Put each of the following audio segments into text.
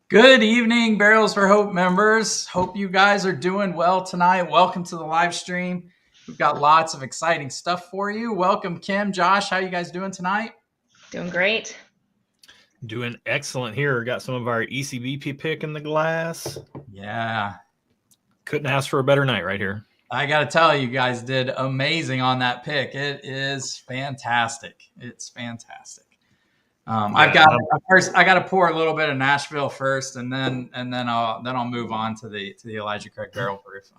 Good evening, Barrels for Hope members. Hope you guys are doing well tonight. Welcome to the live stream. We've got lots of exciting stuff for you. Welcome, Kim, Josh. How you guys doing tonight? Doing great. Doing excellent here. Got some of our ECBP pick in the glass. Yeah. Couldn't ask for a better night right here. I got to tell you guys did amazing on that pick. It is fantastic. It's fantastic. I got to pour a little bit of Nashville first, and then I'll move on to the Elijah Craig Barrel Proof.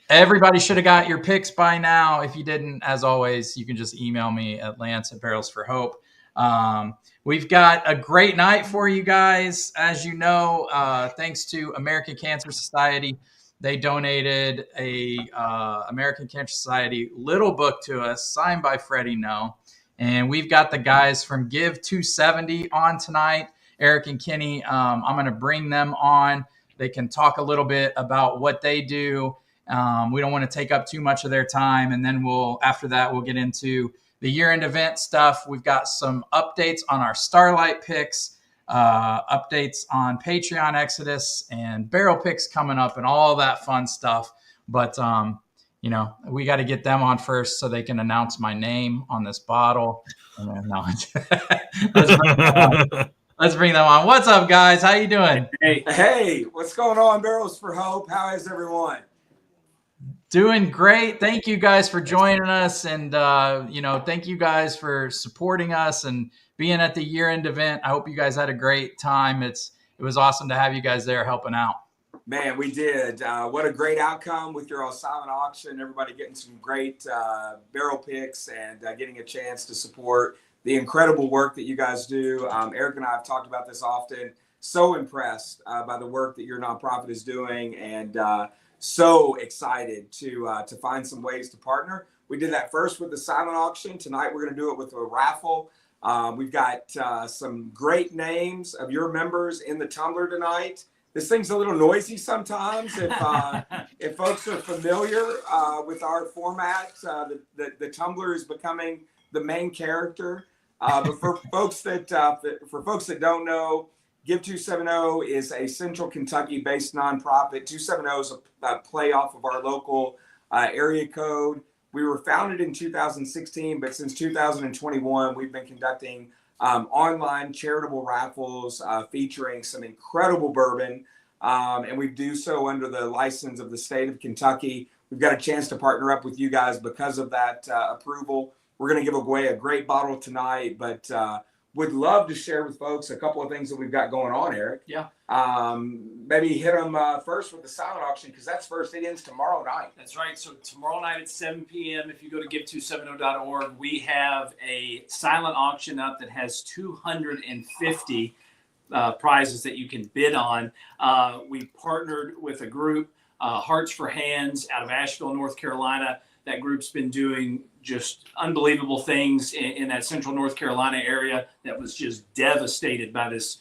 Everybody should have got your picks by now. If you didn't, as always, you can just email me at lance@barrelsforhope. We've got a great night for you guys. As you know, thanks to American Cancer Society, they donated a American Cancer Society little book to us, signed by Freddie No. And we've got the guys from Give 270 on tonight, Eric and Kenny. I'm going to bring them on. They can talk a little bit about what they do. We don't want to take up too much of their time. And then after that, we'll get into the year-end event stuff. We've got some updates on our Starlight picks, updates on Patreon Exodus, and barrel picks coming up and all that fun stuff. But, we got to get them on first so they can announce my name on this bottle. Let's bring them on. What's up, guys? How you doing? Hey, what's going on, Barrels for Hope? How is everyone? Doing great. Thank you guys for joining us. And, thank you guys for supporting us and being at the year-end event. I hope you guys had a great time. It was awesome to have you guys there helping out. Man, we did. What a great outcome with your silent auction. Everybody getting some great barrel picks and getting a chance to support the incredible work that you guys do. Eric and I have talked about this often. So impressed by the work that your nonprofit is doing, and so excited to find some ways to partner. We did that first with the silent auction. Tonight we're going to do it with a raffle. We've got some great names of your members in the tumbler tonight. This thing's a little noisy sometimes. If folks are familiar with our format, the tumbler is becoming the main character. But for folks that don't know, Give 270 is a Central Kentucky-based nonprofit. 270 is a play off of our local area code. We were founded in 2016, but since 2021, we've been conducting online charitable raffles featuring some incredible bourbon, and we do so under the license of the state of Kentucky. We've got a chance to partner up with you guys because of that approval. We're going to give away a great bottle tonight, but would love to share with folks a couple of things that we've got going on, Eric. Yeah. Maybe hit them first with the silent auction, because that's first. It ends tomorrow night. That's right. So tomorrow night at 7 p.m., if you go to give270.org, we have a silent auction up that has 250 prizes that you can bid on. We partnered with a group, Hearts for Hands, out of Asheville, North Carolina. That group's been doing just unbelievable things in that central North Carolina area that was just devastated by this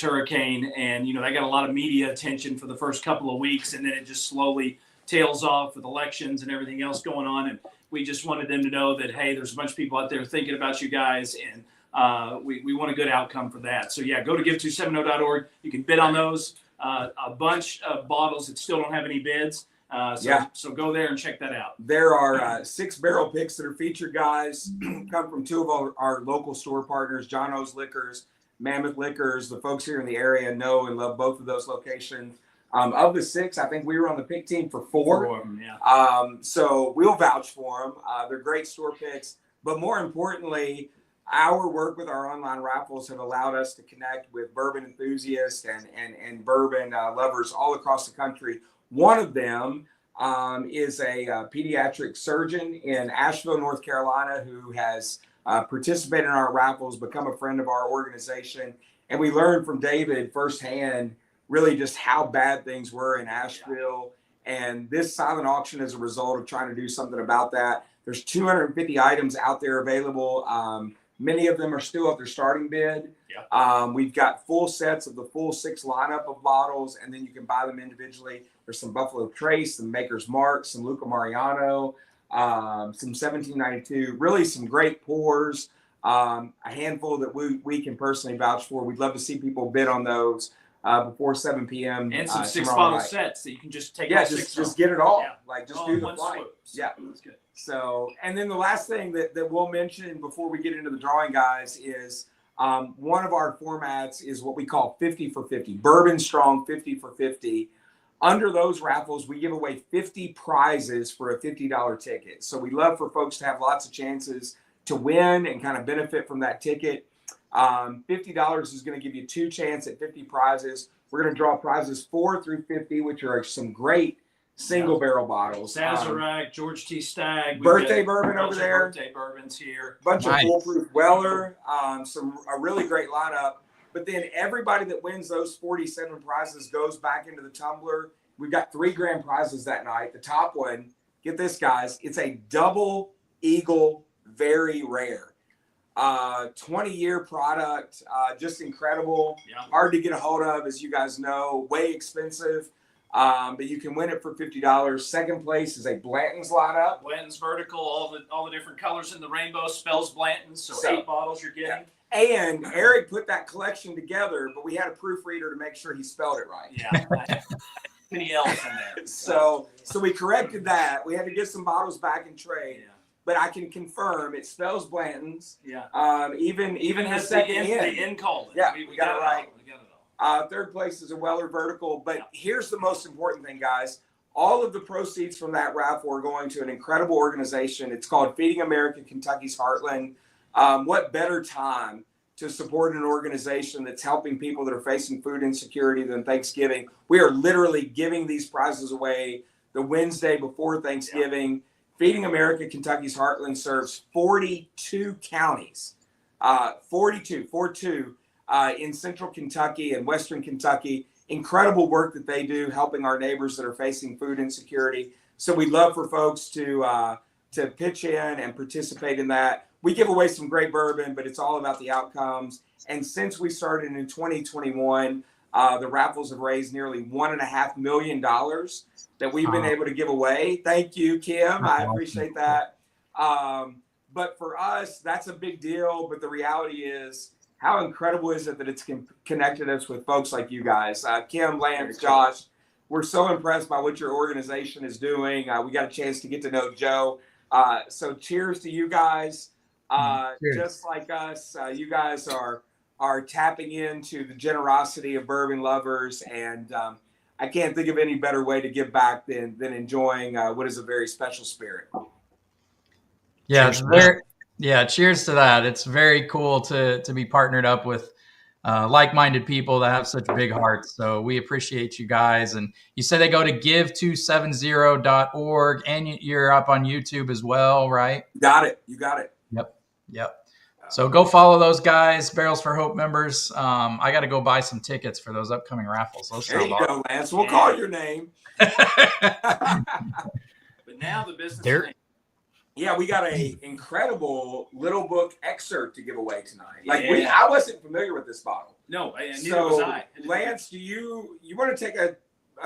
hurricane. And, they got a lot of media attention for the first couple of weeks, and then it just slowly tails off with elections and everything else going on. And we just wanted them to know that, hey, there's a bunch of people out there thinking about you guys, and we want a good outcome for that. So, yeah, go to give270.org. You can bid on those. A bunch of bottles that still don't have any bids. So go there and check that out. There are 6 barrel picks that are featured, guys. Come from 2 of our local store partners, John O's Liquors, Mammoth Liquors. The folks here in the area know and love both of those locations. Of the 6, I think we were on the pick team for 4. 4 of them, yeah. So we'll vouch for them. They're great store picks. But more importantly, our work with our online raffles have allowed us to connect with bourbon enthusiasts and bourbon lovers all across the country. One of them is a pediatric surgeon in Asheville, North Carolina, who has participated in our raffles, become a friend of our organization. And we learned from David firsthand really just how bad things were in Asheville. And this silent auction is a result of trying to do something about that. There's 250 items out there available. Many of them are still at their starting bid. Yeah. We've got full sets of the full 6 lineup of bottles, and then you can buy them individually. There's some Buffalo Trace, some Maker's Mark, some Luca Mariano, some 1792, really some great pours. A handful that we can personally vouch for. We'd love to see people bid on those before 7 p.m. And some six tomorrow bottle night. sets that you can just take. Yeah, all six just get it all. Yeah. Like just all do in the one flight. swoop. Yeah, That's good. So, and then the last thing that we'll mention before we get into the drawing, guys, is one of our formats is what we call 50 for 50, Bourbon Strong 50 for 50. Under those raffles, we give away 50 prizes for a $50 ticket. So we love for folks to have lots of chances to win and kind of benefit from that ticket. $50 is going to give you 2 chances at 50 prizes. We're going to draw prizes 4 through 50, which are some great single barrel bottles. Sazerac, George T. Stagg. Birthday bourbon over there. Birthday bourbons here. Bunch of foolproof Weller. A really great lineup. But then everybody that wins those 47 prizes goes back into the tumbler. We've got 3 grand prizes that night. The top one, get this, guys, it's a double Eagle, very rare. 20-year product, just incredible. Yeah. Hard to get a hold of, as you guys know, way expensive. But you can win it for $50. Second place is a Blanton's lineup. Blanton's vertical, all the different colors in the rainbow spells Blanton's. So 8 bottles you're getting. And Eric put that collection together, but we had a proofreader to make sure he spelled it right. Yeah. Many L's in there. So we corrected that. We had to get some bottles back in trade. Yeah. But I can confirm it spells Blanton's. Yeah. Even has the second the end called it. Yeah, we got it right. We got it all. Third place is a Weller vertical. But here's the most important thing, guys. All of the proceeds from that raffle are going to an incredible organization. It's called Feeding America, Kentucky's Heartland. What better time to support an organization that's helping people that are facing food insecurity than Thanksgiving? We are literally giving these prizes away the Wednesday before Thanksgiving. Yeah. Feeding America, Kentucky's Heartland serves 42 counties, 42 in central Kentucky and western Kentucky. Incredible work that they do helping our neighbors that are facing food insecurity. So we'd love for folks to pitch in and participate in that. We give away some great bourbon, but it's all about the outcomes. And since we started in 2021, the raffles have raised nearly $1.5 million that we've been able to give away. Thank you, Kim. I appreciate that. But for us, that's a big deal. But the reality is, how incredible is it that it's connected us with folks like you guys? Kim, Lance, Josh, we're so impressed by what your organization is doing. We got a chance to get to know Joe. So cheers to you guys. Just like us, you guys are tapping into the generosity of bourbon lovers. And I can't think of any better way to give back than enjoying what is a very special spirit. Yeah, cheers to that. It's very cool to be partnered up with like-minded people that have such big hearts. So we appreciate you guys. And you said they go to give270.org, and you're up on YouTube as well, right? You got it. Yep. So go follow those guys, Barrels for Hope members. I got to go buy some tickets for those upcoming raffles. There you go, Lance. We'll call your name. But now the business thing. Yeah, we got an incredible little book excerpt to give away tonight. I wasn't familiar with this bottle. No, neither was I. Lance, do you want to take a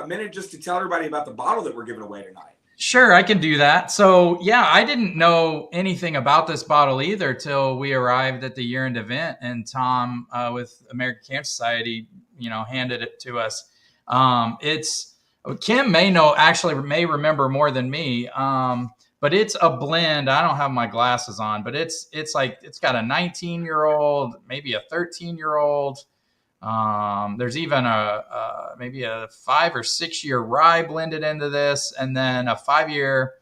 minute just to tell everybody about the bottle that we're giving away tonight? Sure, I can do that. So, yeah, I didn't know anything about this bottle either till we arrived at the year-end event, and Tom with American Cancer Society, handed it to us. Kim may remember more than me, but it's a blend. I don't have my glasses on, but it's got a 19-year-old, maybe a 13-year-old. There's even maybe a 5 or 6 year rye blended into this, and then a 5-year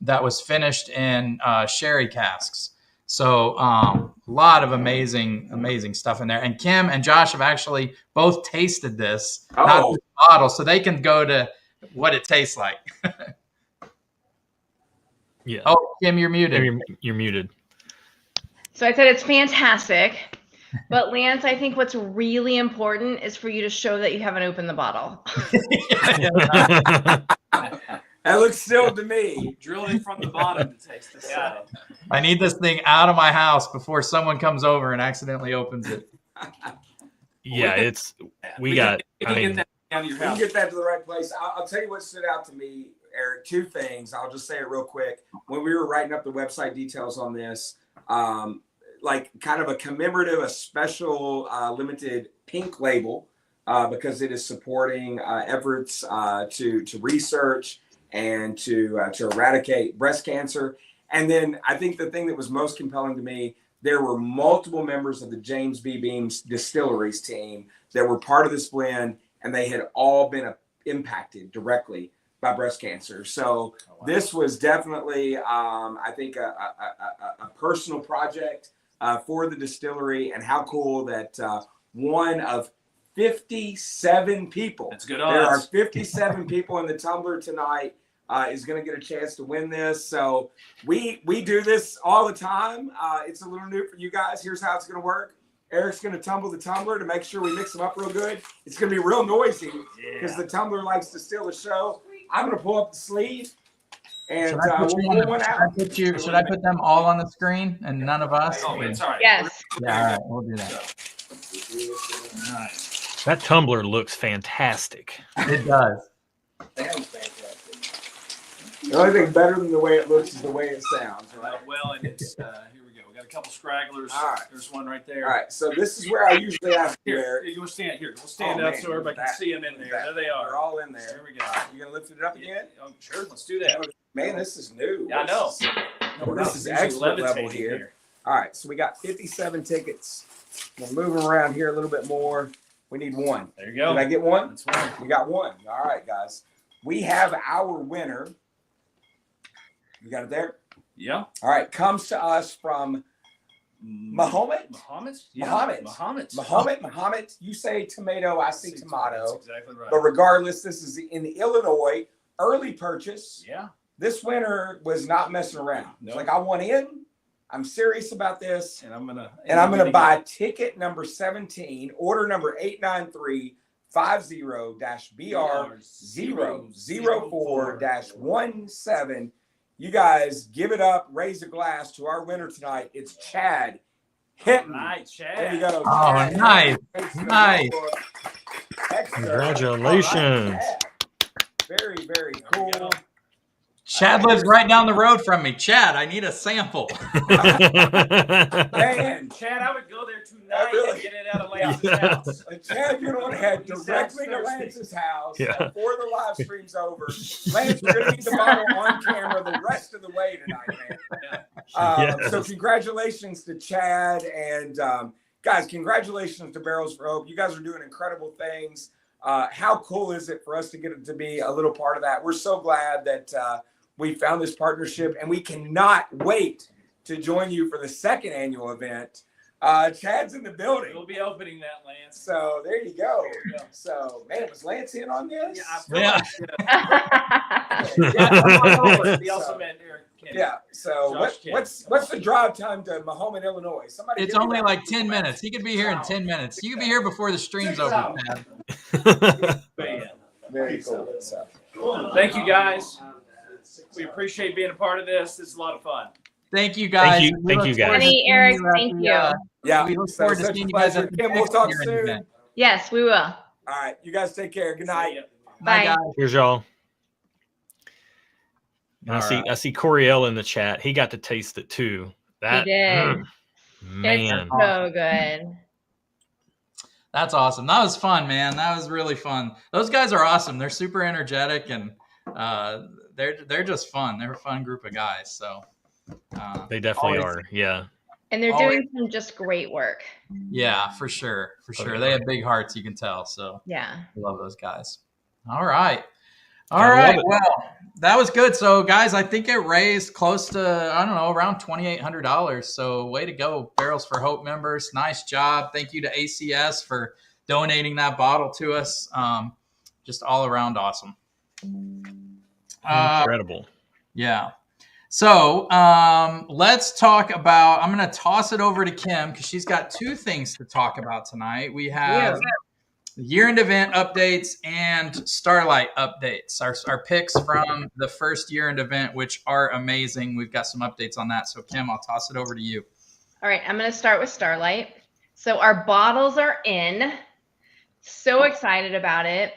that was finished in sherry casks. So a lot of amazing stuff in there. And Kim and Josh have actually both tasted this, not this bottle, so they can go to what it tastes like. Yeah. Oh, Kim, you're muted. You're muted. So I said it's fantastic. But Lance, I think what's really important is for you to show that you haven't opened the bottle. That looks still to me. Drilled in from the bottom to taste this. I need this thing out of my house before someone comes over and accidentally opens it. Yeah, we can get that to the right place. I'll tell you what stood out to me, Eric. 2 things. I'll just say it real quick. When we were writing up the website details on this, like kind of a commemorative, a special limited pink label because it is supporting efforts to research and to eradicate breast cancer. And then I think the thing that was most compelling to me, there were multiple members of the James B. Beam's distilleries team that were part of this blend, and they had all been impacted directly by breast cancer. So this was definitely, I think, a personal project for the distillery, and how cool that one of 57 people. That's good There are odds. 57 people in the tumbler tonight is going to get a chance to win this. So we do this all the time. It's a little new for you guys. Here's how it's going to work. Eric's going to tumble the tumbler to make sure we mix them up real good. It's going to be real noisy because the tumbler likes to steal the show. I'm going to pull up the sleeve and Should I put, we'll pull one out. should I put them all on the screen and none of us? Oh, it's all right. Yes. Yeah, all right, we'll do that. All right. That tumbler looks fantastic. It does. The only thing better than the way it looks is the way it sounds, right? Well, and it's here we go. We got a couple stragglers. All right. There's one right there. All right, so this is where I usually ask you, Here, Eric. you want to stand here? We'll stand Oh, up man, so everybody can that- see them in there. There they They're are. all in there. There we go. You gonna lift it up again? Oh, sure. Let's do that. Man, this is new. Yeah, I know. No, this is Usually expert level levitating here. All right, so we got 57 tickets. We'll move them around here a little bit more. We need one. There you go. Did I get one? That's one. We got one. All right, guys. We have our winner. You got it there? Yeah. All right, comes to us from Muhammad. Muhammad? Muhammad. You say tomato, I say tomato. That's exactly right. But regardless, this is in Illinois. Early purchase. Yeah. This winner was not messing around. No. It's like, I want in. I'm serious about this. And I'm gonna buy ticket number 17, order number 893-50-BR004-17. You guys give it up, raise a glass to our winner tonight. It's Chad Hinton. Nice, Chad. There you go. Oh, Chad. nice. Nice. Congratulations. Very, very cool. Chad lives right down the road from me. Chad, I need a sample. Man, Chad, I would go there tonight really- and get it out of Lance's house. Chad, you're going to head He sounds directly to thirsty. Lance's house Yeah. before the live stream's over. Lance, we're going to need the bottle on camera the rest of the way tonight, man. Yes. So congratulations to Chad. And guys, congratulations to Barrels for Hope. You guys are doing incredible things. How cool is it for us to get to be a little part of that? We're so glad that we found this partnership, and we cannot wait to join you for the second annual event. Chad's in the building. We'll be opening that, Lance. So there you go. Yeah. So, man, was Lance in on this? Yeah, I feel Yeah. like, he also meant Eric Kennedy. Yeah. So Josh Kennedy. what's the drive time to Mahoma, Illinois? Somebody. It's give me only that. like 10 minutes. He could be here in 10 minutes. You could be here before the stream's over, Chad. But yeah. Very cool. So, Thank you, guys. We appreciate being a part of this. This is a lot of fun. Thank you, guys. Thank you. We Thank look you, forward guys. to Honey, seeing Eric, at thank the, you. yeah. We look So forward to such seeing a you guys pleasure. at the Kim, we'll next talk year soon. event. Yes, we will. All right. You guys take care. Good night. See ya. Bye, Bye. guys. Here's y'all. And All right. I see Coriel in the chat. He got to taste it too. That did. man. It's so good. That's awesome. That was fun, man. That was really fun. Those guys are awesome. They're super energetic, and they're just fun. They're a fun group of guys. So They definitely always- are. Yeah. And they're Always- doing some just great work. yeah, for sure, for sure. They have big hearts, you can tell. So Yeah. I love those guys. All right. All Gotta right. love it. Well, that was good. So, guys, I think it raised close to, I don't know, around $2,800. So, way to go, Barrels for Hope members. Nice job. Thank you to ACS for donating that bottle to us. Just all around awesome. Incredible. Yeah. So, let's talk about, I'm going to toss it over to Kim because she's got two things to talk about tonight. We have year-end event updates and Starlight updates, our picks from the first year-end event, which are amazing. We've got some updates on that. So, Kim, I'll toss it over to you. All right, I'm going to start with Starlight. So our bottles are in. So excited about it.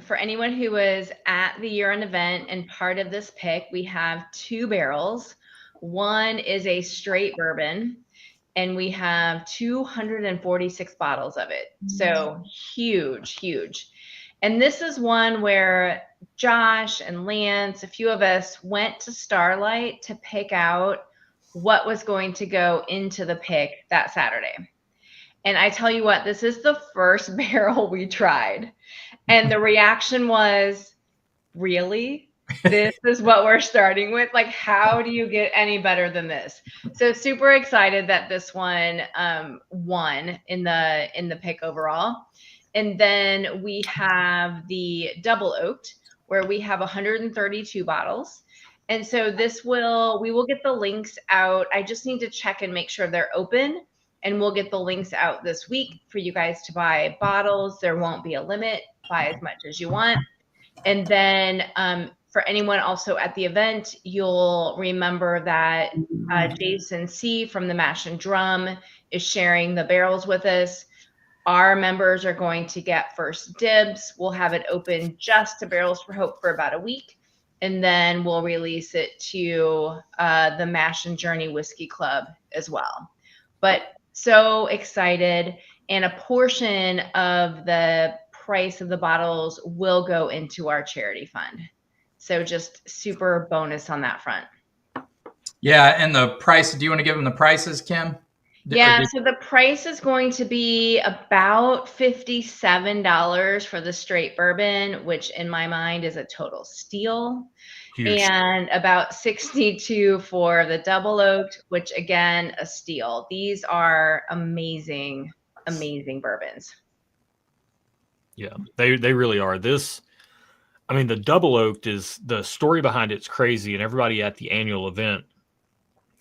For anyone who was at the year-end event and part of this pick, we have two barrels. One is a straight bourbon, and we have 246 bottles of it. So huge, huge. And this is one where Josh and Lance, a few of us, went to Starlight to pick out what was going to go into the pick that Saturday. And I tell you what, this is the first barrel we tried. And the reaction was, really? This is what we're starting with? Like, how do you get any better than this? So super excited that this one won in the pick overall. And then we have the double oaked, where we have 132 bottles. And so we will get the links out. I just need to check and make sure they're open. And we'll get the links out this week for you guys to buy bottles. There won't be a limit. Buy as much as you want. And then for anyone also at the event, you'll remember that Jason C. from the Mash and Drum is sharing the barrels with us. Our members are going to get first dibs. We'll have it open just to Barrels for Hope for about a week. And then we'll release it to the Mash and Journey Whiskey Club as well. But so excited. And a portion of the price of the bottles will go into our charity fund. So just super bonus on that front. Yeah. And the price, do you want to give them the prices, Kim? Yeah, so the price is going to be about $57 for the straight bourbon, which in my mind is a total steal. Huge. And about $62 for the double oaked, which again, a steal. These are amazing, amazing bourbons. Yeah, they really are. This, I mean, the double oaked is, the story behind it's crazy, and everybody at the annual event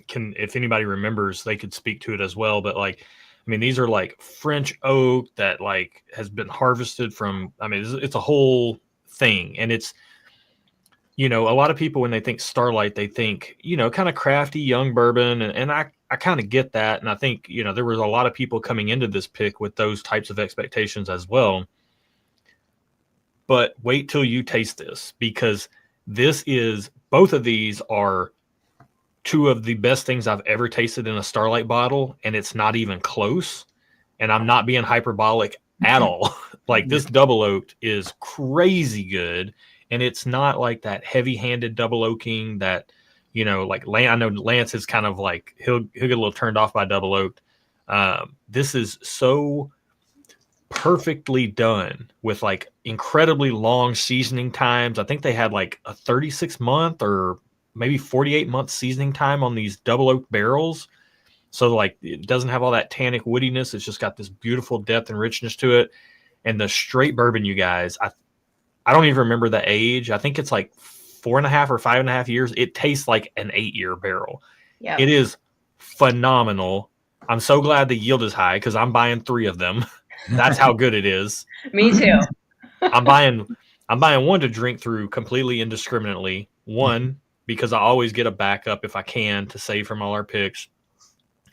can, if anybody remembers, they could speak to it as well. But like, I mean, these are like French oak that like has been harvested from, I mean, it's a whole thing. And it's, you know, a lot of people, when they think Starlight, they think, you know, kind of crafty young bourbon. And I kind of get that. And I think, you know, there was a lot of people coming into this pick with those types of expectations as well. But wait till you taste this, because this is, both of these are two of the best things I've ever tasted in a Starlight bottle, and it's not even close. And I'm not being hyperbolic at all. Like, this double oaked is crazy good, and it's not like that heavy-handed double oaking that, you know, like I know Lance is kind of like, he'll get a little turned off by double oaked. This is so perfectly done with like incredibly long seasoning times. I think they had like a 36-month or maybe 48-month seasoning time on these double oak barrels. So like, it doesn't have all that tannic woodiness. It's just got this beautiful depth and richness to it. And the straight bourbon, you guys, I don't even remember the age. I think it's like 4.5 or 5.5 years. It tastes like an 8-year barrel. Yeah, It is phenomenal. I'm so glad the yield is high, because I'm buying 3 of them. That's how good it is. me too. I'm buying one to drink through completely indiscriminately. One, because I always get a backup if I can to save from all our picks.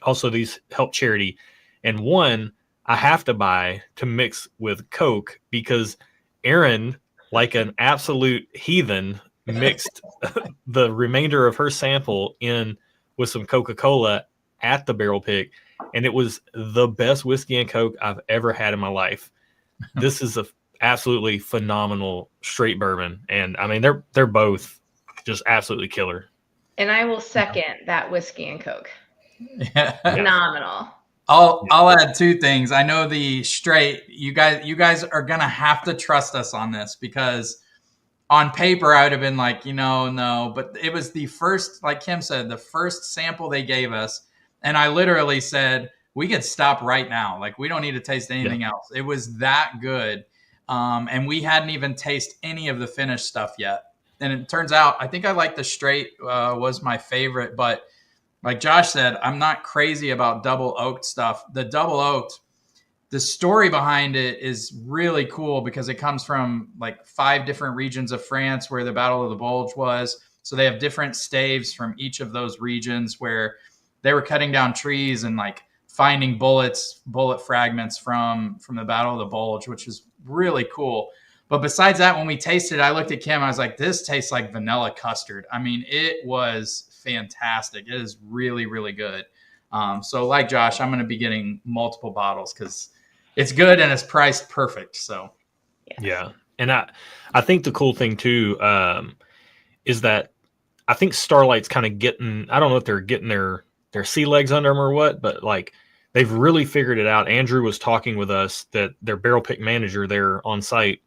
Also, these help charity. And one, I have to buy to mix with Coke, because Erin, like an absolute heathen, mixed the remainder of her sample in with some Coca-Cola at the barrel pick. And it was the best whiskey and Coke I've ever had in my life. This is a absolutely phenomenal straight bourbon. And I mean, they're both just absolutely killer. And I will second that whiskey and Coke. Yeah. Phenomenal. I'll add 2 things. I know the straight, you guys are gonna have to trust us on this, because on paper I would have been like, you know, no, but it was the first, like Kim said, the first sample they gave us, and I literally said, we could stop right now. Like, we don't need to taste anything else. It was that good. And we hadn't even tasted any of the finished stuff yet. And it turns out, I think I like the straight was my favorite, but like Josh said, I'm not crazy about double oaked stuff. The double oaked, the story behind it is really cool, because it comes from like 5 different regions of France where the Battle of the Bulge was. So they have different staves from each of those regions where they were cutting down trees and like finding bullet fragments from the Battle of the Bulge, which is really cool. But besides that, when we tasted it, I looked at Kim, I was like, this tastes like vanilla custard. I mean, it was fantastic. It is really, really good. So like Josh, I'm going to be getting multiple bottles because it's good and it's priced perfect. So Yes. Yeah. And I think the cool thing too, is that I think Starlight's kind of getting, I don't know if they're getting their sea legs under them or what, but like they've really figured it out. Andrew was talking with us, that their barrel pick manager there on site.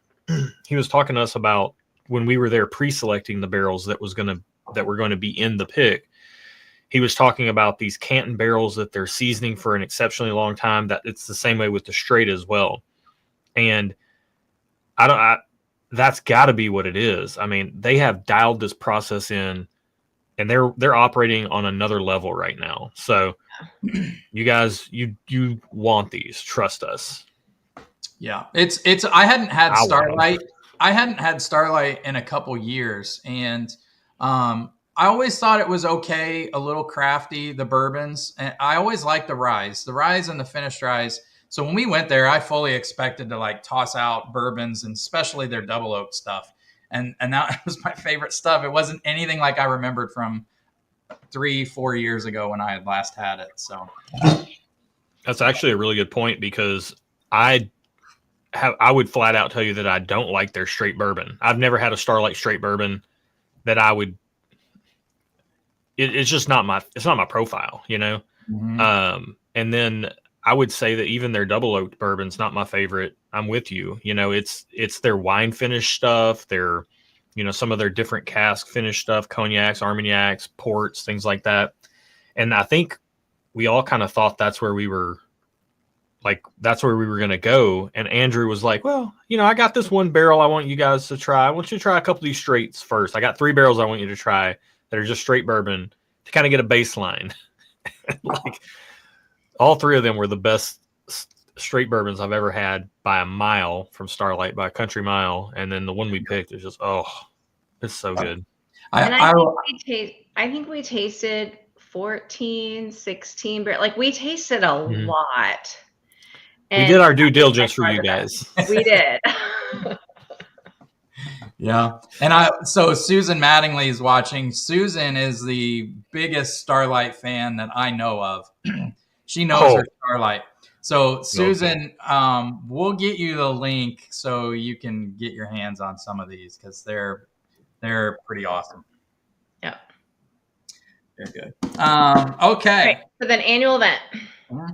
He was talking to us about when we were there pre-selecting the barrels that were going to be in the pick. He was talking about these Canton barrels that they're seasoning for an exceptionally long time, that it's the same way with the straight as well. And that's got to be what it is. I mean, they have dialed this process in, and they're operating on another level right now. So you guys, you want these, trust us. yeah, it's I hadn't had I want 'em. Starlight. I hadn't had Starlight in a couple years, and I always thought it was okay, a little crafty, the bourbons. And I always liked the rye and the finished rye. So when we went there, I fully expected to like toss out bourbons and especially their double oak stuff. And that was my favorite stuff. It wasn't anything like I remembered from 3-4 years ago when I had last had it. So That's actually a really good point, because I would flat out tell you that I don't like their straight bourbon. I've never had a Starlight straight bourbon that I would. It's just not my profile, you know. And then I would say that even their double oaked bourbon's not my favorite. I'm with you. You know, it's their wine finish stuff, their, you know, some of their different cask finish stuff, cognacs, armagnacs, ports, things like that. And I think we all kind of thought that's where we were going to go. And Andrew was like, well, you know, I got this one barrel I want you guys to try. I want you to try a couple of these straights first. I got 3 barrels I want you to try that are just straight bourbon to kind of get a baseline. Like, all 3 of them were the best straight bourbons I've ever had by a mile from Starlight, by a country mile. And then the one we picked is just, it's so good. I think we tasted 14, 16, but like we tasted a lot. We did our due diligence for you guys. We did. Yeah. And so Susan Mattingly is watching. Susan is the biggest Starlight fan that I know of. She knows her Starlight. So Susan, we'll get you the link so you can get your hands on some of these, because they're pretty awesome. Yeah. They're good. Okay. Right. So then annual event. Uh-huh.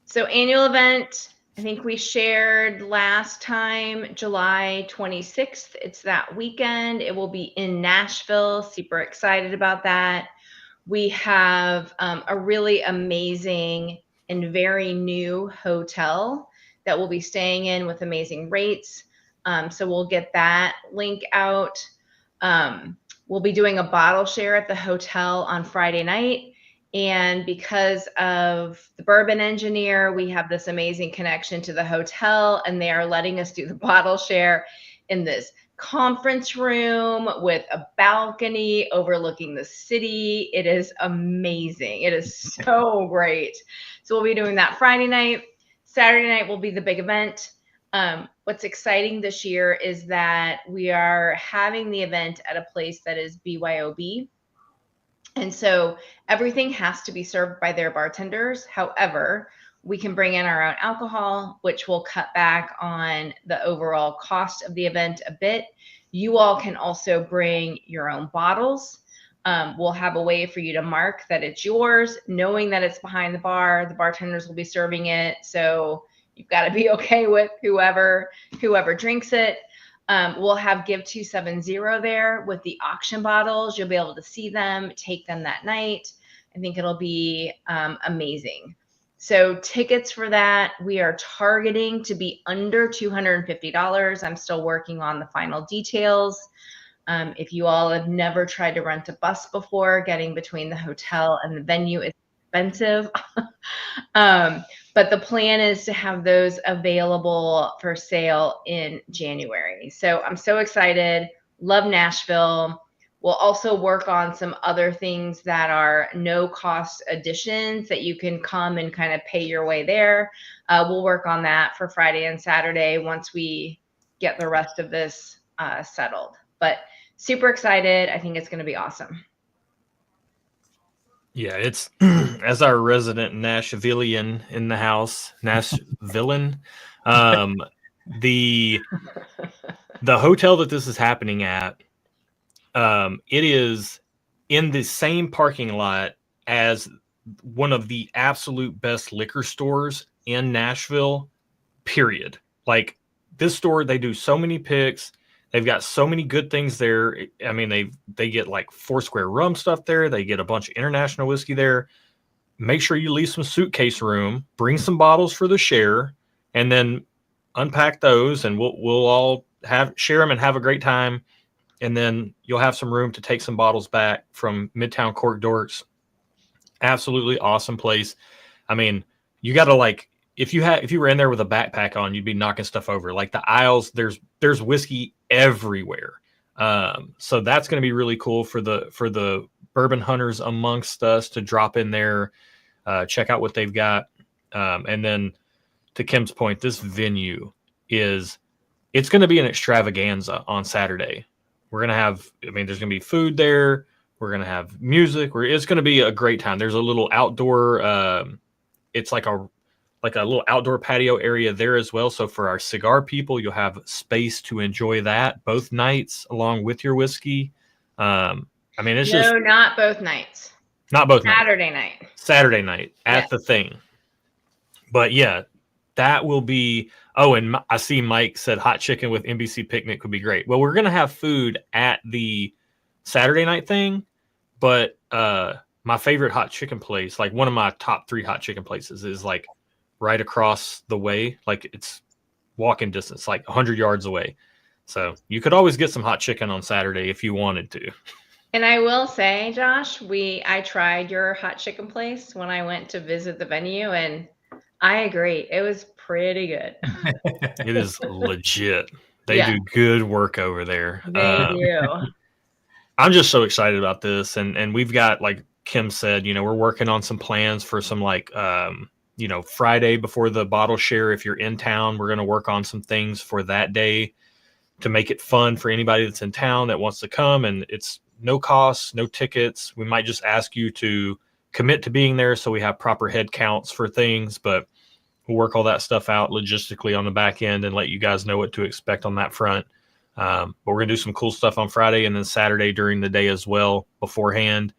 So annual event, I think we shared last time, July 26th. It's that weekend. It will be in Nashville. Super excited about that. We have a really amazing and very new hotel that we'll be staying in with amazing rates. So we'll get that link out. We'll be doing a bottle share at the hotel on Friday night. And because of the bourbon engineer, we have this amazing connection to the hotel, and they are letting us do the bottle share in this conference room with a balcony overlooking the city. It is amazing. It is so great. So we'll be doing that Friday night. Saturday night will be the big event. What's exciting this year is that we are having the event at a place that is BYOB. And so everything has to be served by their bartenders. However, we can bring in our own alcohol, which will cut back on the overall cost of the event a bit. You all can also bring your own bottles. We'll have a way for you to mark that it's yours, knowing that it's behind the bar. The bartenders will be serving it. So you've got to be okay with whoever drinks it. We'll have Give 270 there with the auction bottles. You'll be able to see them, take them that night. I think it'll be amazing. So tickets for that, we are targeting to be under $250. I'm still working on the final details. If you all have never tried to rent a bus before, getting between the hotel and the venue is expensive. But the plan is to have those available for sale in January. So I'm so excited. Love Nashville. We'll also work on some other things that are no cost additions that you can come and kind of pay your way there. We'll work on that for Friday and Saturday once we get the rest of this settled. But super excited. I think it's going to be awesome. Yeah, it's as our resident Nashvilleian in the house, Nashvilleian. Um, the hotel that this is happening at, it is in the same parking lot as one of the absolute best liquor stores in Nashville. Period. Like this store, they do so many picks. They've got so many good things there. I mean, they get like Foursquare rum stuff there. They get a bunch of international whiskey there. Make sure you leave some suitcase room. Bring some bottles for the share, and then unpack those, and we'll all share them and have a great time. And then you'll have some room to take some bottles back from Midtown Cork Dorks. Absolutely awesome place. I mean, you got to like if you were in there with a backpack on, you'd be knocking stuff over. Like the aisles, there's whiskey everywhere. So that's going to be really cool for the bourbon hunters amongst us to drop in there, check out what they've got, and then to Kim's point, this venue it's going to be an extravaganza on Saturday. We're going to have, I mean, there's going to be food there. We're going to have music. It's going to be a great time. There's a little outdoor, it's like a little outdoor patio area there as well. So for our cigar people, you'll have space to enjoy that both nights along with your whiskey. I mean, it's no, not both nights. Not both Saturday nights. Saturday night at the thing. But yeah, that will be. Oh, and I see Mike said hot chicken with NBC picnic would be great. Well, we're going to have food at the Saturday night thing, but my favorite hot chicken place, like one of my top 3 hot chicken places, is like right across the way. Like it's walking distance, like 100 yards away. So you could always get some hot chicken on Saturday if you wanted to. And I will say, Josh, I tried your hot chicken place when I went to visit the venue, and I agree. It was pretty good. It is legit. They do good work over there. They do. I'm just so excited about this. And we've got, like Kim said, we're working on some plans for some like, Friday before the bottle share. If you're in town, we're going to work on some things for that day to make it fun for anybody that's in town that wants to come. And it's no costs, no tickets. We might just ask you to commit to being there so we have proper head counts for things, but we'll work all that stuff out logistically on the back end and let you guys know what to expect on that front. But we're going to do some cool stuff on Friday and then Saturday during the day as well beforehand.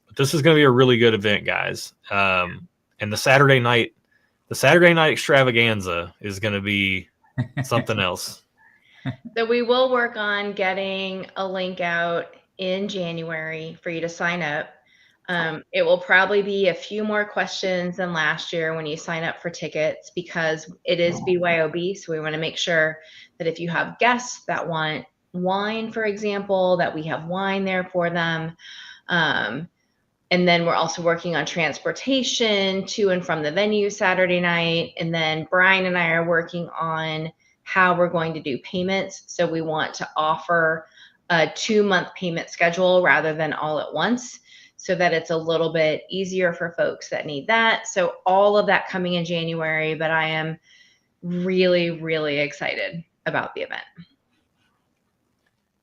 But this is going to be a really good event, guys. And the Saturday night extravaganza is going to be something else. So we will work on getting a link out in January for you to sign up. It will probably be a few more questions than last year when you sign up for tickets because it is BYOB. So we want to make sure that if you have guests that want wine, for example, that we have wine there for them. And then we're also working on transportation to and from the venue Saturday night. And then Brian and I are working on how we're going to do payments. So we want to offer a 2-month payment schedule rather than all at once, so that it's a little bit easier for folks that need that. So all of that coming in January, but I am really, really excited about the event.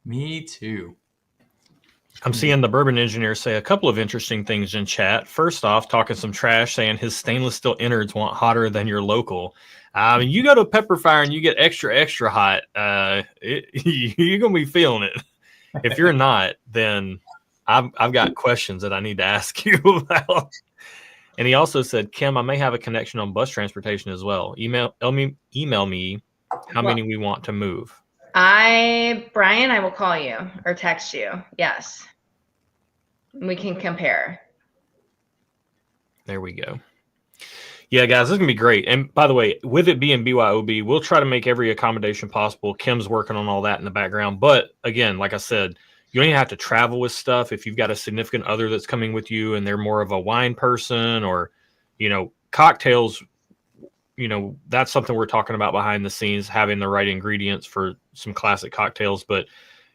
Me too. I'm seeing the bourbon engineer say a couple of interesting things in chat. First off, talking some trash, saying his stainless steel innards want hotter than your local. You go to Pepper Fire and you get extra, extra hot. You're going to be feeling it. If you're not, then I've got questions that I need to ask you about. And he also said, Kim, I may have a connection on bus transportation as well. Email me how many we want to move. Brian, I will call you or text you. Yes. We can compare. There we go. Yeah, guys, this is going to be great. And by the way, with it being BYOB, we'll try to make every accommodation possible. Kim's working on all that in the background. But again, like I said, you don't even have to travel with stuff. If you've got a significant other that's coming with you and they're more of a wine person or, cocktails, that's something we're talking about behind the scenes, having the right ingredients for some classic cocktails. But,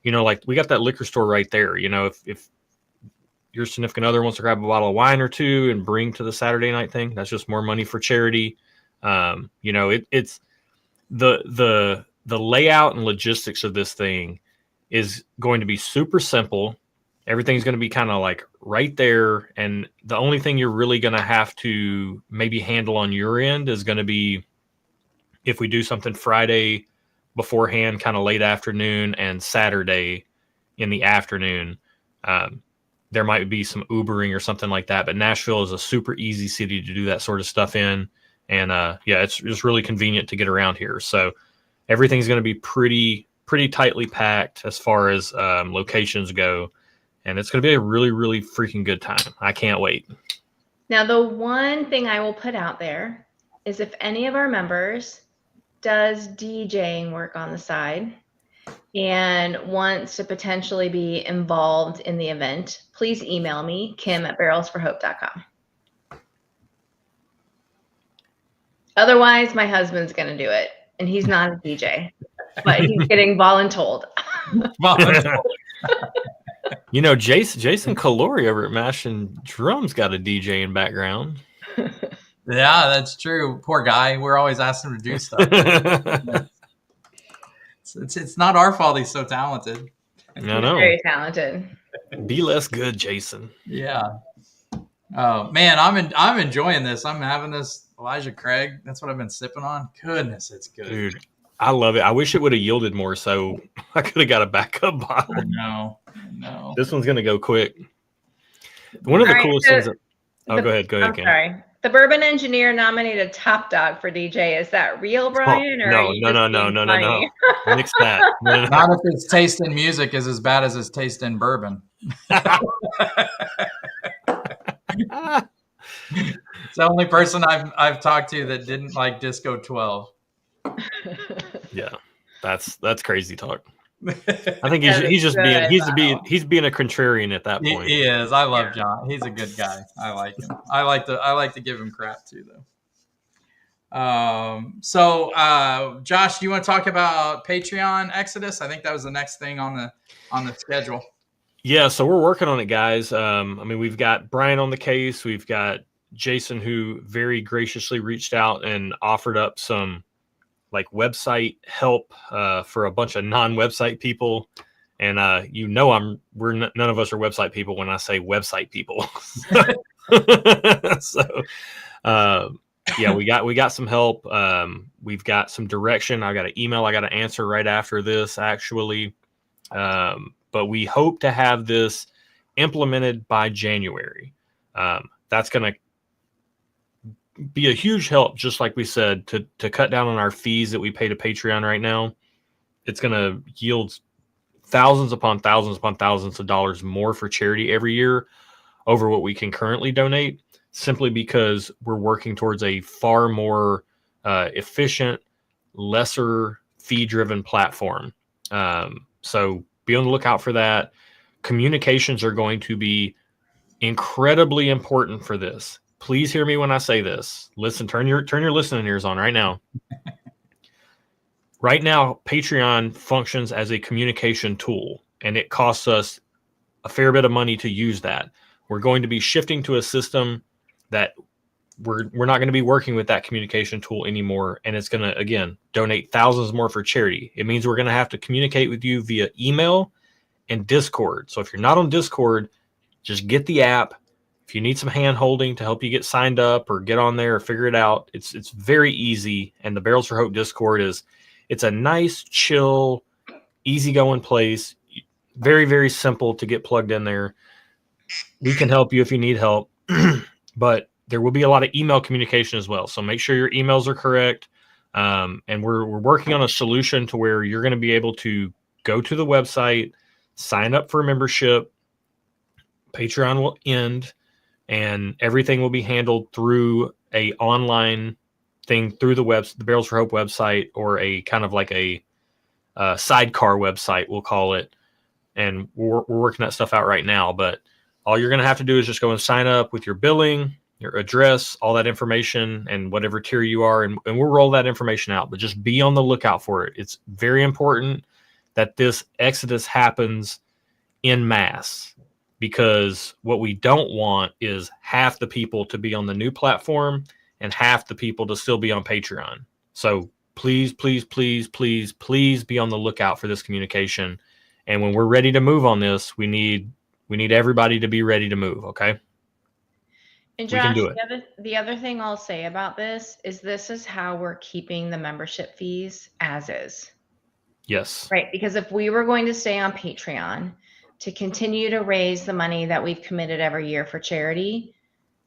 like we got that liquor store right there. If your significant other wants to grab a bottle of wine or two and bring to the Saturday night thing, that's just more money for charity. It's the layout and logistics of this thing is going to be super simple. Everything's going to be kind of like right there. And the only thing you're really going to have to maybe handle on your end is going to be if we do something Friday beforehand, kind of late afternoon, and Saturday in the afternoon. There might be some Ubering or something like that, but Nashville is a super easy city to do that sort of stuff in. And it's just really convenient to get around here. So everything's going to be pretty tightly packed as far as locations go. And it's going to be a really, really freaking good time. I can't wait. Now, the one thing I will put out there is if any of our members does DJing work on the side and wants to potentially be involved in the event, please email me, kim@barrelsforhope.com. Otherwise, my husband's going to do it, and he's not a DJ, but he's getting voluntold. You know, Jason Calori over at Mash and Drums got a DJ in background. Yeah, that's true. Poor guy. We're always asking him to do stuff. It's not our fault he's so talented. I know. Very talented. Be less good, Jason. Yeah. Oh man, I'm enjoying this. I'm having this Elijah Craig. That's what I've been sipping on. Goodness, it's good. Dude, I love it. I wish it would have yielded more, so I could have got a backup bottle. No. This one's gonna go quick. One of the coolest things. Go ahead. I'm Ken. sorry. The Bourbon Engineer nominated Top Dog for DJ. Is that real, Brian? No. Nix that. No. Not if his taste in music is as bad as his taste in bourbon. It's the only person I've talked to that didn't like Disco 12. Yeah, that's crazy talk. I think he's being a contrarian at that point. He is. I love John. He's a good guy. I like him. I like to give him crap too, though. Josh, do you want to talk about Patreon Exodus? I think that was the next thing on the schedule. Yeah, so we're working on it, guys. We've got Brian on the case. We've got Jason, who very graciously reached out and offered up some like website help for a bunch of non-website people. And none of us are website people when I say website people. We got some help. We've got some direction. I got an email I got to answer right after this, actually. But we hope to have this implemented by January. That's going to be a huge help, just like we said, to cut down on our fees that we pay to Patreon right now. It's going to yield thousands upon thousands of dollars more for charity every year over what we can currently donate, simply because we're working towards a far more efficient, lesser fee-driven platform. So be on the lookout for that. Communications are going to be incredibly important for this. Please hear me when I say this. Listen, turn your listening ears on right now. Right now, Patreon functions as a communication tool, and it costs us a fair bit of money to use that. We're going to be shifting to a system that we're not going to be working with that communication tool anymore, and it's going to, again, donate thousands more for charity. It means we're going to have to communicate with you via email and Discord. So if you're not on Discord, just get the app. If you need some hand holding to help you get signed up or get on there or figure it out, it's very easy. And the Barrels for Hope Discord it's a nice, chill, easygoing place. Very, very simple to get plugged in there. We can help you if you need help, but there will be a lot of email communication as well. So make sure your emails are correct. And we're working on a solution to where you're going to be able to go to the website, sign up for a membership. Patreon will end, and everything will be handled through a online thing through the Barrels for Hope website, or a kind of like a sidecar website, we'll call it. And we're working that stuff out right now. But all you're going to have to do is just go and sign up with your billing, your address, all that information, and whatever tier you are, and we'll roll that information out. But just be on the lookout for it. It's very important that this exodus happens en masse, because what we don't want is half the people to be on the new platform and half the people to still be on Patreon. So please, please, please, please, please be on the lookout for this communication. And when we're ready to move on this, we need We need everybody to be ready to move. Okay. And We can Josh, do it. the other thing I'll say about this is how we're keeping the membership fees as is. Yes. Right. Because if we were going to stay on Patreon to continue to raise the money that we've committed every year for charity,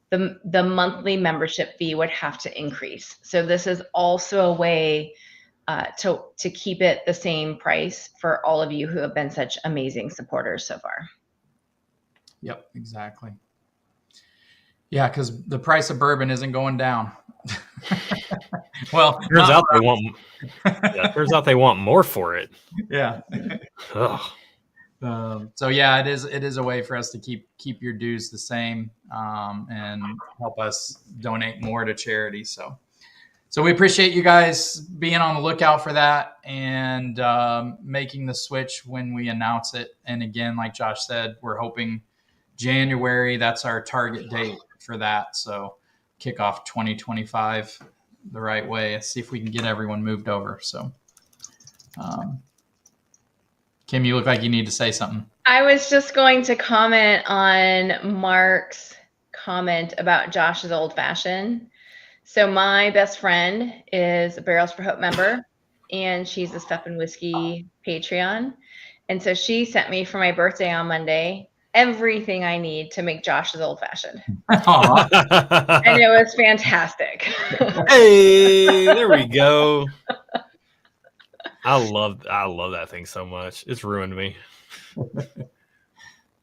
the monthly membership fee would have to increase. So this is also a way to keep it the same price for all of you who have been such amazing supporters so far. Yep, exactly. Yeah, because the price of bourbon isn't going down. Well, turns out they want. Yeah, turns out they want more for it. Yeah. So yeah, it is a way for us to keep your dues the same, and help us donate more to charity. So we appreciate you guys being on the lookout for that and making the switch when we announce it. And again, like Josh said, we're hoping January. That's our target date for that. So kick off 2025 the right way. See if we can get everyone moved over. So. Kim, you look like you need to say something. I was just going to comment on Mark's comment about Josh's old fashioned. So my best friend is a Barrels for Hope member, and she's a Stuff and Whiskey Patreon. And so she sent me for my birthday on Monday everything I need to make Josh's old fashioned. And it was fantastic. Hey, there we go. I love that thing so much. It's ruined me.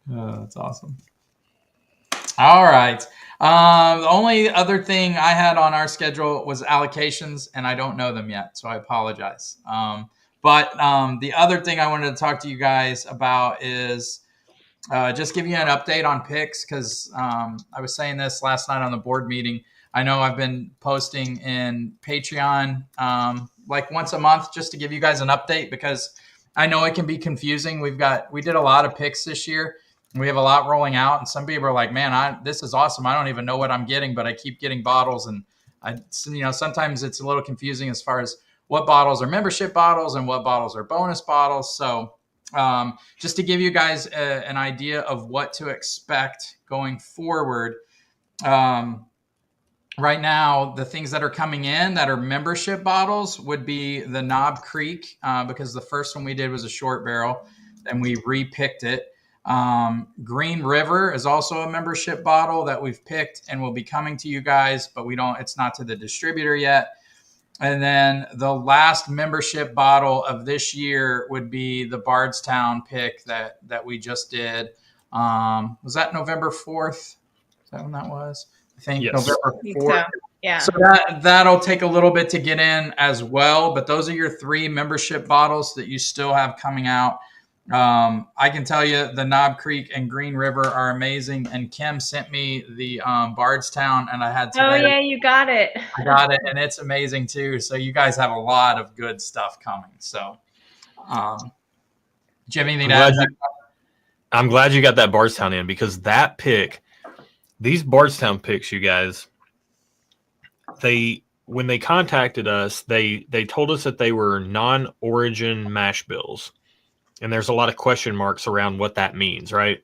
That's awesome. All right. The only other thing I had on our schedule was allocations, and I don't know them yet, so I apologize. But the other thing I wanted to talk to you guys about is just give you an update on picks, because I was saying this last night on the board meeting. I know I've been posting in Patreon like once a month just to give you guys an update, because I know it can be confusing. We did a lot of picks this year. We have a lot rolling out, and some people are like, man, this is awesome. I don't even know what I'm getting, but I keep getting bottles. And sometimes it's a little confusing as far as what bottles are membership bottles and what bottles are bonus bottles. So just to give you guys an idea of what to expect going forward, right now, the things that are coming in that are membership bottles would be the Knob Creek, because the first one we did was a short barrel, and we repicked it. Green River is also a membership bottle that we've picked and will be coming to you guys, but it's not to the distributor yet. And then the last membership bottle of this year would be the Bardstown pick that we just did. Was that November 4th? Is that when that was? I think yes. November 4th. So. Yeah. So that'll take a little bit to get in as well, but those are your 3 membership bottles that you still have coming out. I can tell you the Knob Creek and Green River are amazing, and Kim sent me the Bardstown, and I had today. Oh yeah, you got it. I got it, and it's amazing too. So you guys have a lot of good stuff coming. So do you have anything to add? I'm glad you got that Bardstown in, because that pick, these Bardstown picks, you guys, when they contacted us, they told us that they were non-origin mash bills. And there's a lot of question marks around what that means, right?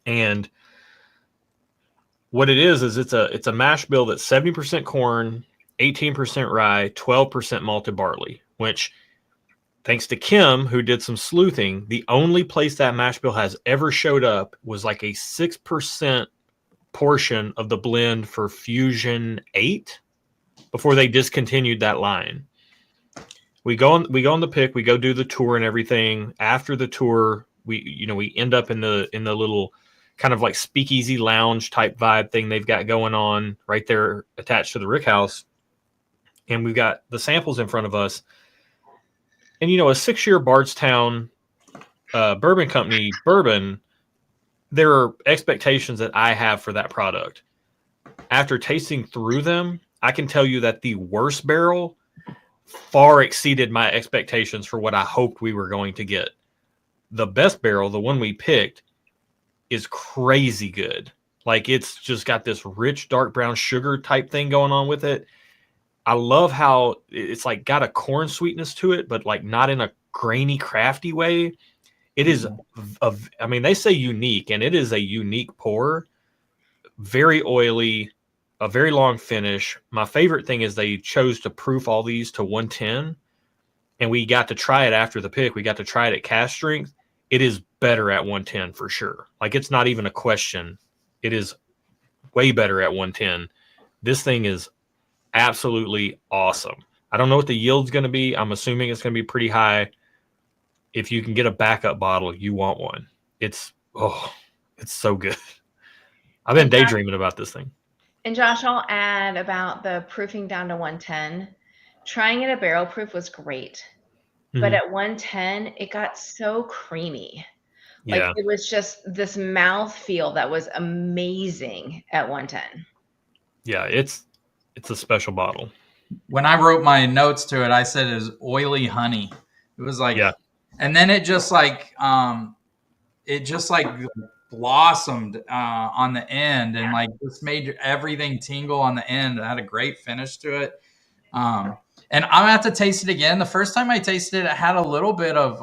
And what it is it's a mash bill that's 70% corn, 18% rye, 12% malted barley, which, thanks to Kim, who did some sleuthing, the only place that mash bill has ever showed up was like a 6% portion of the blend for Fusion 8 before they discontinued that line. We go on the pick, we go do the tour and everything. After the tour, we end up in the little kind of like speakeasy lounge type vibe thing they've got going on right there attached to the Rick House. And we've got the samples in front of us. And, a 6-year Bardstown Bourbon Company bourbon, there are expectations that I have for that product. After tasting through them, I can tell you that the worst barrel far exceeded my expectations for what I hoped we were going to get. The best barrel, the one we picked, is crazy good. Like, it's just got this rich dark brown sugar type thing going on with it. I love how it's like got a corn sweetness to it, but like not in a grainy, crafty way. It is, I mean, they say unique, and it is a unique pour. Very oily, a very long finish. My favorite thing is they chose to proof all these to 110, and we got to try it after the pick. We got to try it at cast strength. It is better at 110 for sure. Like, it's not even a question. It is way better at 110. This thing is absolutely awesome. I don't know what the yield's going to be. I'm assuming it's going to be pretty high. If you can get a backup bottle, you want one. It's so good. I've been daydreaming about this thing. And Josh, I'll add about the proofing down to 110. Trying it at barrel proof was great. But at 110, it got so creamy. Like, it was just this mouth feel that was amazing at 110. Yeah, it's a special bottle. When I wrote my notes to it, I said it was oily honey. It was like, and then it just like blossomed on the end, and like just made everything tingle on the end. It had a great finish to it. And I'm gonna have to taste it again. The first time I tasted it, it had a little bit of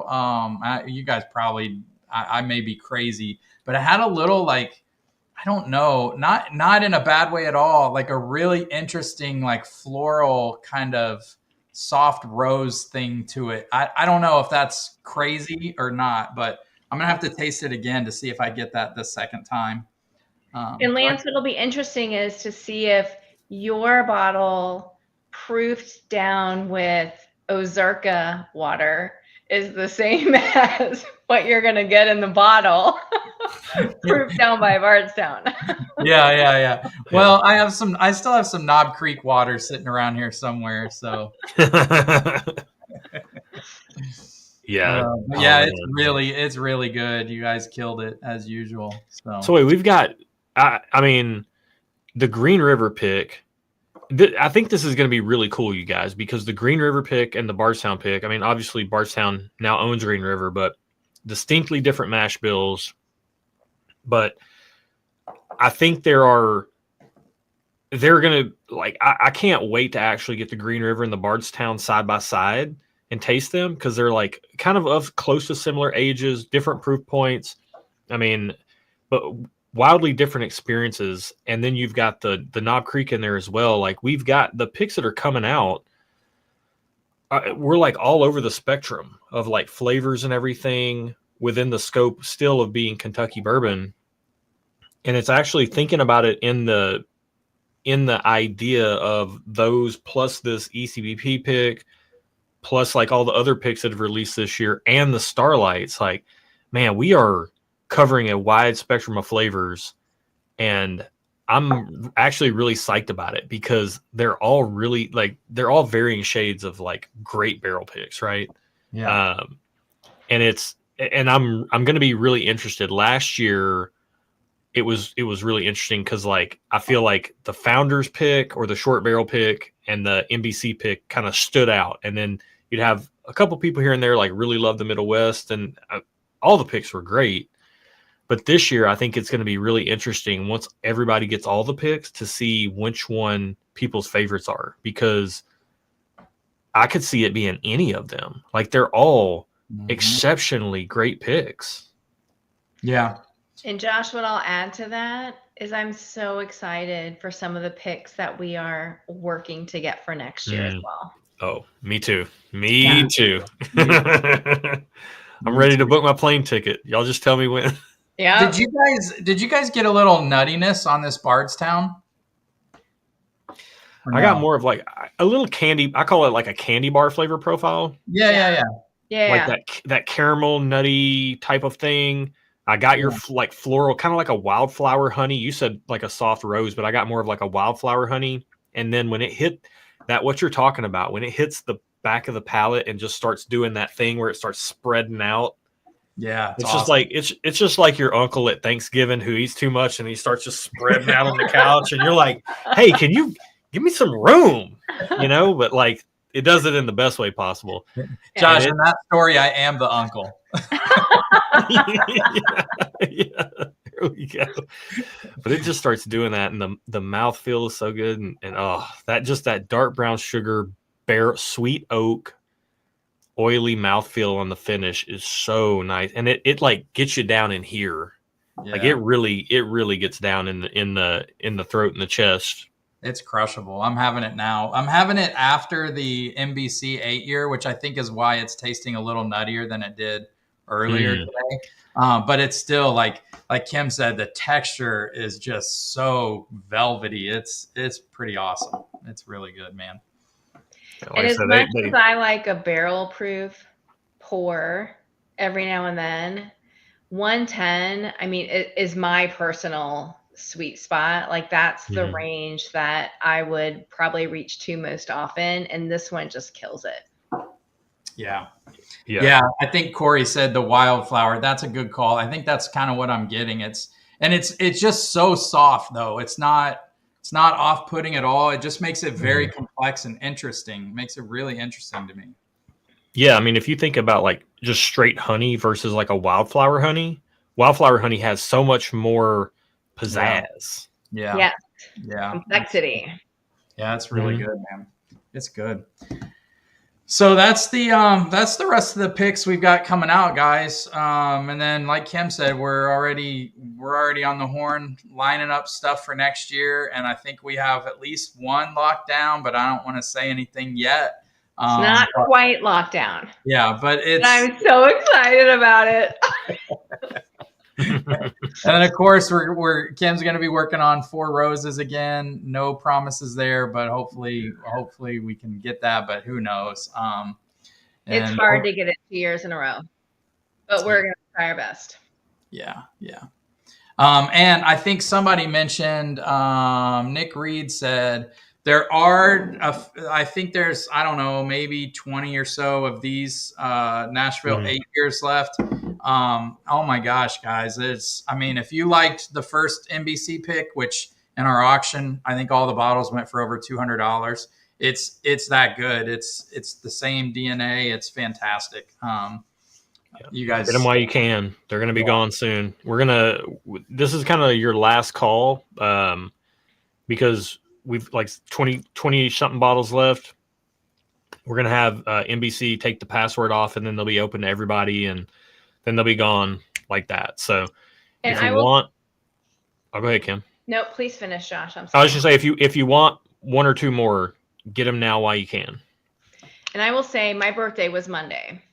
you guys probably, I may be crazy, but it had a little, like, I don't know, not in a bad way at all, like a really interesting, like, floral kind of soft rose thing to it. I don't know if that's crazy or not, but I'm gonna have to taste it again to see if I get that the second time. And Lance, what'll be interesting is to see if your bottle proofed down with Ozarka water is the same as what you're going to get in the bottle proofed down by Bardstown. Yeah. Well, I still have some Knob Creek water sitting around here somewhere. So it's really good. You guys killed it as usual. So wait, we've got, I mean, the Green River pick. I think this is going to be really cool, you guys, because the Green River pick and the Bardstown pick, I mean, obviously Bardstown now owns Green River, but distinctly different mash bills. But I think they're going to, like, I can't wait to actually get the Green River and the Bardstown side by side and taste them, because they're like kind of close to similar ages, different proof points. I mean, but wildly different experiences. And then you've got the Knob Creek in there as well. Like, we've got the picks that are coming out. We're like all over the spectrum of like flavors and everything within the scope still of being Kentucky bourbon. And it's actually thinking about it in the idea of those plus this ECBP pick, plus like all the other picks that have released this year and the Starlights. Like, man, we are covering a wide spectrum of flavors, and I'm actually really psyched about it, because they're all really, like, they're all varying shades of like great barrel picks, right? Yeah. And I'm going to be really interested. Last year it was really interesting, because like I feel like the Founders pick or the short barrel pick and the NBC pick kind of stood out, and then you'd have a couple people here and there like really love the Middle West, and all the picks were great. But this year, I think it's going to be really interesting once everybody gets all the picks to see which one people's favorites are, because I could see it being any of them. Like, they're all exceptionally great picks. Yeah. And Josh, what I'll add to that is I'm so excited for some of the picks that we are working to get for next year as well. Oh, me too. Me too. I'm ready to book my plane ticket. Y'all just tell me when. Yeah. Did you guys get a little nuttiness on this Bardstown? I got more of like a little candy. I call it like a candy bar flavor profile. Yeah. Like that caramel nutty type of thing. I got your like floral, kind of like a wildflower honey. You said like a soft rose, but I got more of like a wildflower honey. And then when it hit that, what you're talking about, when it hits the back of the palate and just starts doing that thing where it starts spreading out. Yeah, it's awesome. Just like it's just like your uncle at Thanksgiving who eats too much and he starts just spreading out on the couch, and you're like, "Hey, can you give me some room?" You know, but like it does it in the best way possible. Josh, in that story, I am the uncle. yeah, there we go. But it just starts doing that, and the mouth feel is so good, and that dark brown sugar, sweet oak. oily mouthfeel on the finish is so nice, and it like gets you down in here. Like it really gets down in the throat and the chest. It's crushable. I'm having it now. I'm having it after the NBC 8-year, which I think is why it's tasting a little nuttier than it did earlier today. But it's still like Kim said, the texture is just so velvety. It's pretty awesome. It's really good, man. And as much as I like a barrel proof pour every now and then, 110, I mean, it is my personal sweet spot. Like that's the range that I would probably reach to most often. And this one just kills it. Yeah. I think Corey said the wildflower. That's a good call. I think that's kind of what I'm getting. It's just so soft though. It's not off-putting at all. It just makes it very complex and interesting. It makes it really interesting to me. Yeah, I mean, if you think about like just straight honey versus like a wildflower honey has so much more pizzazz. Yeah. Complexity. Yeah, it's really good, man. It's good. So that's the rest of the picks we've got coming out, guys. And then, like Kim said, we're already on the horn lining up stuff for next year, and I think we have at least one locked down, but I don't want to say anything yet. It's not quite locked down. Yeah, but I'm so excited about it. And then, of course, Kim's going to be working on Four Roses again. No promises there, but hopefully we can get that. But who knows? It's hard to get it 2 years in a row, but we're going to try our best. Yeah. And I think somebody mentioned, Nick Reed said there are, I think there's, I don't know, maybe 20 or so of these Nashville 8 years left. Oh my gosh, guys. If you liked the first NBC pick, which in our auction, I think all the bottles went for over $200. It's that good. It's the same DNA. It's fantastic. You guys get them while you can. They're going to be gone soon. This is kind of your last call, because we've like 20 something bottles left. We're going to have NBC take the password off, and then they'll be open to everybody, and then they'll be gone like that. So if you want, go ahead, Kim. No, please finish, Josh. I'm sorry. I was just say, if you want one or two more, get them now while you can. And I will say my birthday was Monday.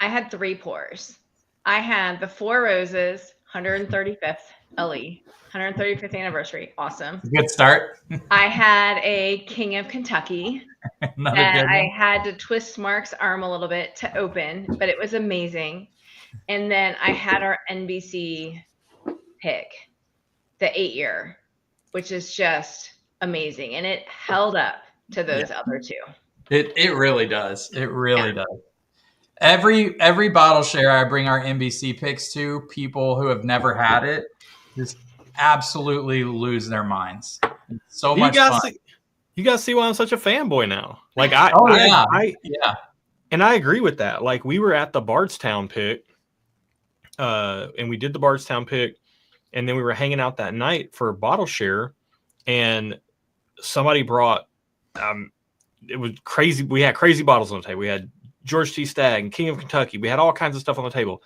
I had 3 pours. I had the Four Roses 135th LE, 135th anniversary. Awesome. Good start. I had a King of Kentucky. And I had to twist Mark's arm a little bit to open, but it was amazing. And then I had our NBC pick, the 8-year, which is just amazing. And it held up to those other two. It really does. It really does. Every bottle share I bring our NBC picks to, people who have never had it just absolutely lose their minds. It's so much fun. You guys see why I'm such a fanboy now. Like and I agree with that. Like we were at the Bardstown pick, and we did the Bardstown pick, and then we were hanging out that night for a bottle share, and somebody brought it was crazy. We had crazy bottles on the table. We had George T. Stagg and King of Kentucky. We had all kinds of stuff on the table.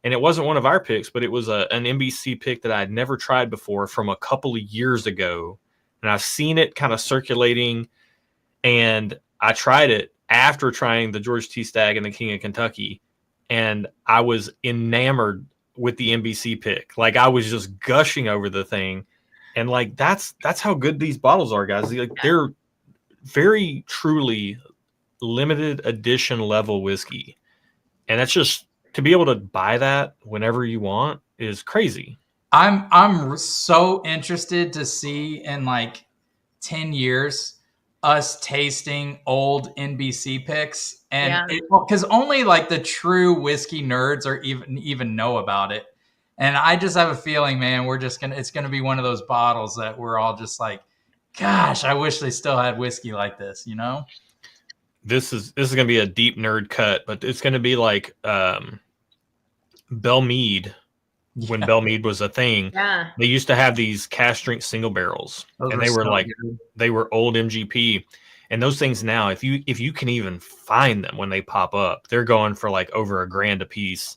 And it wasn't one of our picks, but it was an NBC pick that I had never tried before from a couple of years ago. And I've seen it kind of circulating. And I tried it after trying the George T. Stagg and the King of Kentucky. And I was enamored with the NBC pick. Like I was just gushing over the thing. And like that's how good these bottles are, guys. Like they're very truly limited edition level whiskey, and that's just to be able to buy that whenever you want is crazy. I'm so interested to see in like 10 years us tasting old NBC picks, and because only like the true whiskey nerds are even know about it. And I just have a feeling, man, it's gonna be one of those bottles that we're all just like, gosh, I wish they still had whiskey like this, you know? This is going to be a deep nerd cut, but it's going to be like Belle Meade. When Belle Meade was a thing, they used to have these cask strength single barrels, and they were like, they were old MGP. And those things now, if you can even find them when they pop up, they're going for like over $1,000 a piece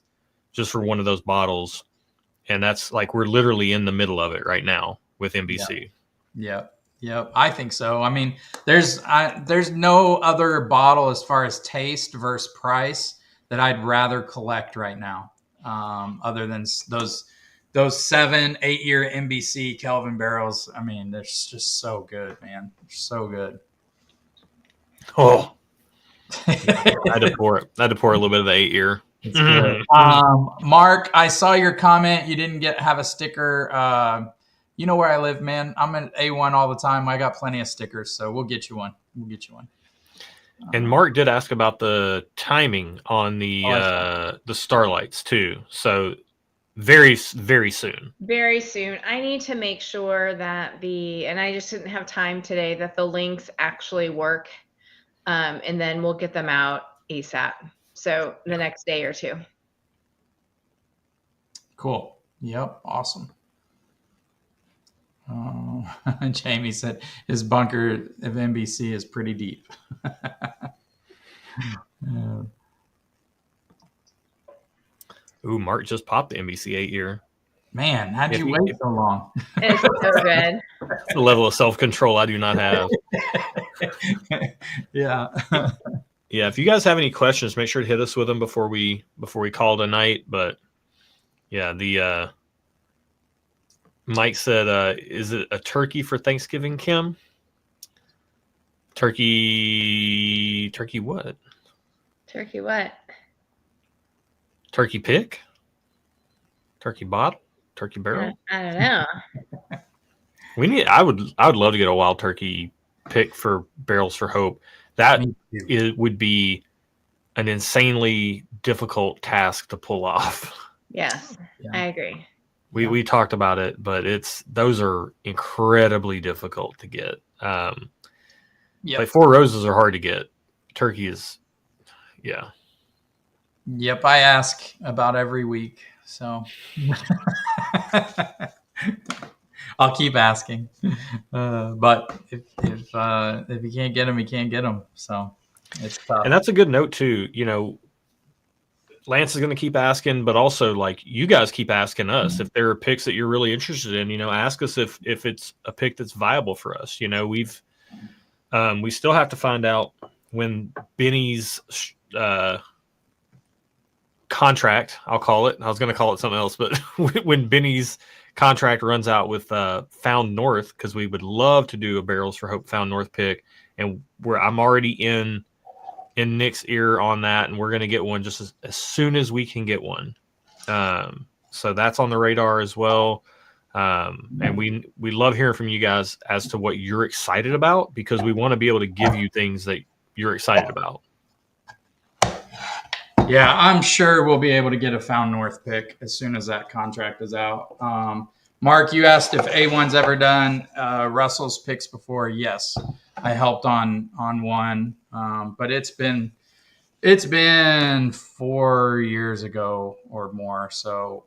just for one of those bottles. And that's like, we're literally in the middle of it right now with NBC. Yep. I think so. I mean, there's no other bottle as far as taste versus price that I'd rather collect right now, other than those 7-8 year NBC Kelvin barrels. I mean, they're just so good, man. They're so good. Oh, I had to pour a little bit of the 8-year. It's good. Mark, I saw your comment. You didn't have a sticker. You know where I live, man. I'm at A1 all the time. I got plenty of stickers, so we'll get you one. And Mark did ask about the timing on the Starlights too. So very, very soon. Very soon. I need to make sure that and I just didn't have time today, that the links actually work. And then we'll get them out ASAP. So the next day or two. Cool. Yep. Awesome. Jamie said his bunker of NBC is pretty deep. Ooh, Mark just popped the NBC 8-year. Man, how'd you wait so long? It's so good. The level of self-control I do not have. Yeah. Yeah, if you guys have any questions, make sure to hit us with them before we call tonight. But yeah, the Mike said, is it a turkey for Thanksgiving, Kim? Turkey what? Turkey what? Turkey pick? Turkey bottle? Turkey barrel? I don't know. I would love to get a wild turkey pick for Barrels for Hope. That would be an insanely difficult task to pull off. Yes, yeah. I agree. We talked about it, but those are incredibly difficult to get. Like Four Roses are hard to get. Turkey is, yeah. Yep, I ask about every week, so I'll keep asking. But if you can't get them, you can't get them. So it's tough. And that's a good note too. You know, Lance is going to keep asking, but also like you guys keep asking us if there are picks that you're really interested in. You know, ask us if it's a pick that's viable for us. You know, we still have to find out when Benny's contract, I'll call it. I was going to call it something else, but when Benny's contract runs out with Found North, because we would love to do a Barrels for Hope Found North pick, and I'm already in Nick's ear on that, and we're going to get one just as soon as we can get one. So that's on the radar as well. And we love hearing from you guys as to what you're excited about, because we want to be able to give you things that you're excited about. Yeah, I'm sure we'll be able to get a Found North pick as soon as that contract is out. Mark, you asked if A1's ever done Russell's picks before. Yes, I helped on one, but it's been 4 years ago or more. So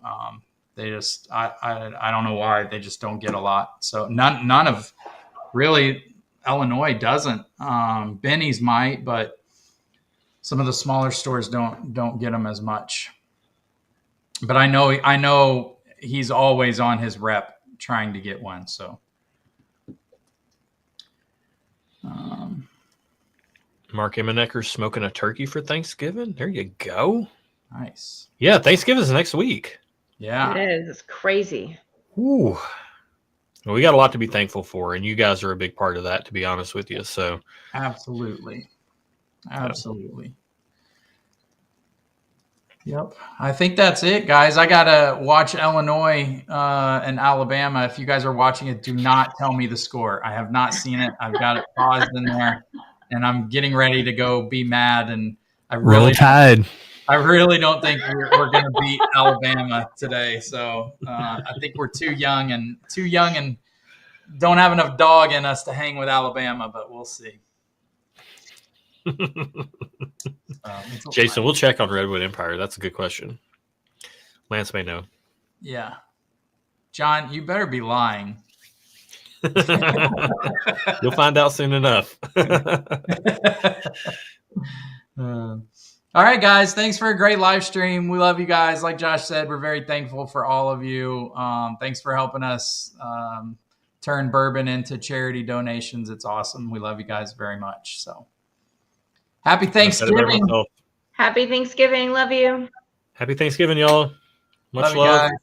they just I don't know why they just don't get a lot. So none of really Illinois doesn't. Benny's might, but some of the smaller stores don't get them as much. But I know he's always on his rep trying to get one. So, Mark Emenecker's smoking a turkey for Thanksgiving. There you go. Nice. Yeah, Thanksgiving's next week. Yeah, it is. It's crazy. Ooh. Well, we got a lot to be thankful for, and you guys are a big part of that, to be honest with you. So, absolutely. Yep. I think that's it, guys. I got to watch Illinois and Alabama. If you guys are watching it, do not tell me the score. I have not seen it. I've got it paused in there, and I'm getting ready to go be mad. And I really don't think we're going to beat Alabama today. So I think we're too young and don't have enough dog in us to hang with Alabama, but we'll see. Jason, we'll check on Redwood Empire. That's a good question. Lance may know. Yeah. John, you better be lying. You'll find out soon enough. All right, guys. Thanks for a great live stream. We love you guys. Like Josh said, we're very thankful for all of you. Thanks for helping us turn bourbon into charity donations. It's awesome. We love you guys very much. So happy Thanksgiving. Happy Thanksgiving. Love you. Happy Thanksgiving, y'all. Much Love you love. guys.